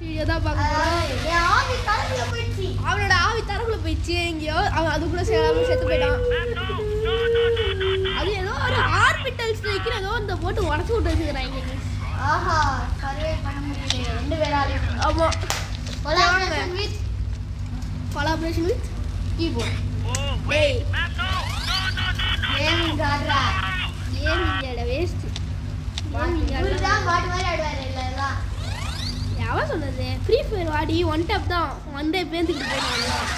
Video தான் பார்க்க போறோம். அவனோட ஆவி தரக்குள்ள போயிடுச்சு எங்கேயோ. அவன் அது கூட சேராம செத்து போயிட்டான். அது ஏதோ ஒரு ஆர்பிட்டல் ஸ்ட்ரைக்கு ஏதோ இந்த போட்டு உடச்சு விட்டு வச்சுக்கிறாங்க. ஆஹா சர்வே பண்ண முடியல ரெண்டு பேராலையும். ஆமா கொலாபரேஷன் வித் கீபோர்ட். டேய் கேமிங் காட்ரா கேமிங்கோட வேஸ்ட். இவரு தான் பாட்டு மாதிரி ஆடுவாரு இல்லலாம். யாவன் சொன்னது ஃப்ரீ ஃபயர் வாடி ஒன் டேப் தான் ஒன் டே பேந்துக்கிட்டு போயிடுவாங்க.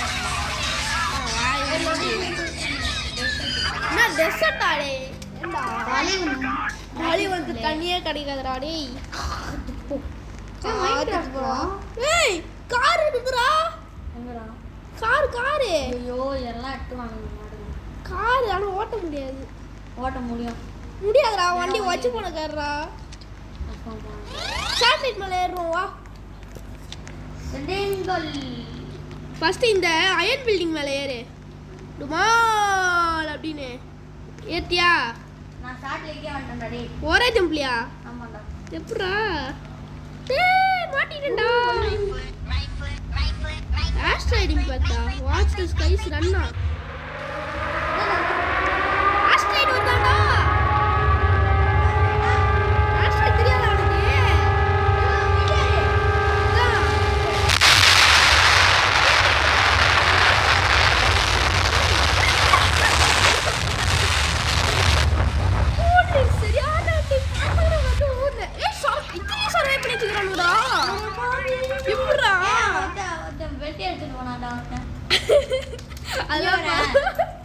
என்ன டெசர்ட் ஆடே ஹாலிவுட் தண்ணியே கிடைக்காதுடா டேய். ஏய் கார் இருக்குடா. எங்கடா கார் ஐயோ எல்லாம் எடுத்து வாங்க கார் ஆனா ஓட்ட முடியாது. ஓட்ட முடியாதுடா வண்டி வச்சு போன கார்ரா. சாக்லேட் மேல ஏறுறோம் வா. ஃபர்ஸ்ட் இந்த அயன் பில்டிங் மேல ஏறு டுமால் அப்படின்னு ஏத்தியா. நான் சாட்லேக்கே வந்துட்டேன்டா டேய். ஒரே ஜம்ப்லியா? ஆமாடா. எப்படா டேய் மாட்டிட்டேன்டா. ஆஸ்ட்ராய்டிங் பார்த்தா வாட்ச் தி ஸ்கைஸ் ரன்னா. ஆஸ்ட்ராய்டு வந்தாடா. ஆஸ்ட்ராய்டு தெரியாதா உனக்கு?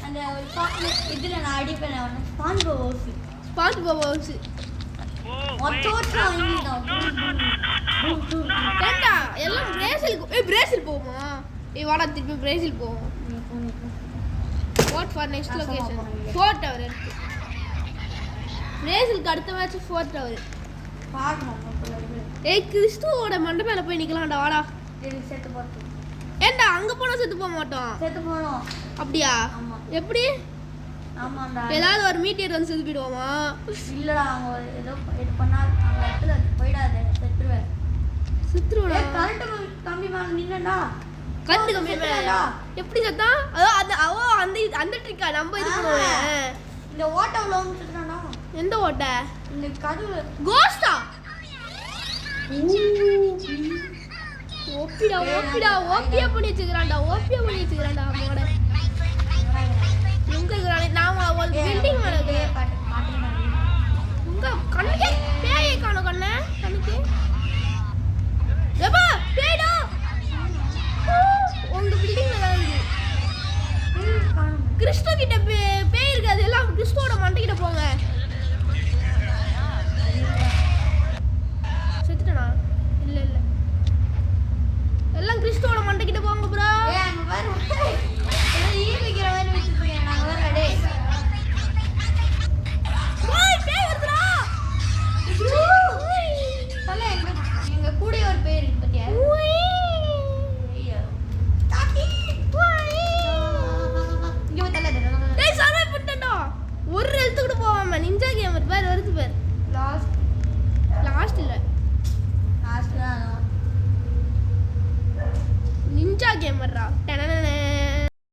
அந்த இதுல நான் அடிப்பேன் அவன ஸ்பாஞ்ச் பாப் ஹவுஸ் மொத்தோட்ல வாங்கிட்டான். ஏண்டா எல்லாம் பிரேசில் போவோமா? வாடா திருப்பி பிரேசில் போவோம். What for next location? Fort tower இருக்கு. பிரேசிலுக்கு அடுத்த மேட்ச் ஃபோர்ட் டவர். ஏய் கிறிஸ்துவோட மண்டை மேல போய் நிக்கலாம்டா வாடா. செத்து போறோம். ஏண்டா அங்க போனா செத்து போக மாட்டோம். செத்து போறோம். அப்படியா? எப்படி? ஆமாடா. ஏதாவது ஒரு மீட்டியர் வந்து செத்து போய்டுவோமா? இல்லடா அவங்க ஏதோ இது பண்ணா அந்த இடத்துல போய்டாதே செத்துருவே. செத்துருவடா. கரண்ட் கம்பி மேல நின்னடா. கரண்ட் கம்பி மேல எப்படி செத்தா? அந்த ட்ரிக்கா நம்ம இது பண்ணுவோம். இந்த ஓட்ட உள்ள வந்து செத்துறானா? எந்த ஓட்ட? இந்த கதவு கோஸ்டா. ஓப்பியா பண்ணி வச்சுக்கிறான்டா. மோட எங்க இருக்கிறானே? நான் ஒரு பில்டிங் மேல இருக்கேன். உங்க கண்ணுக்கே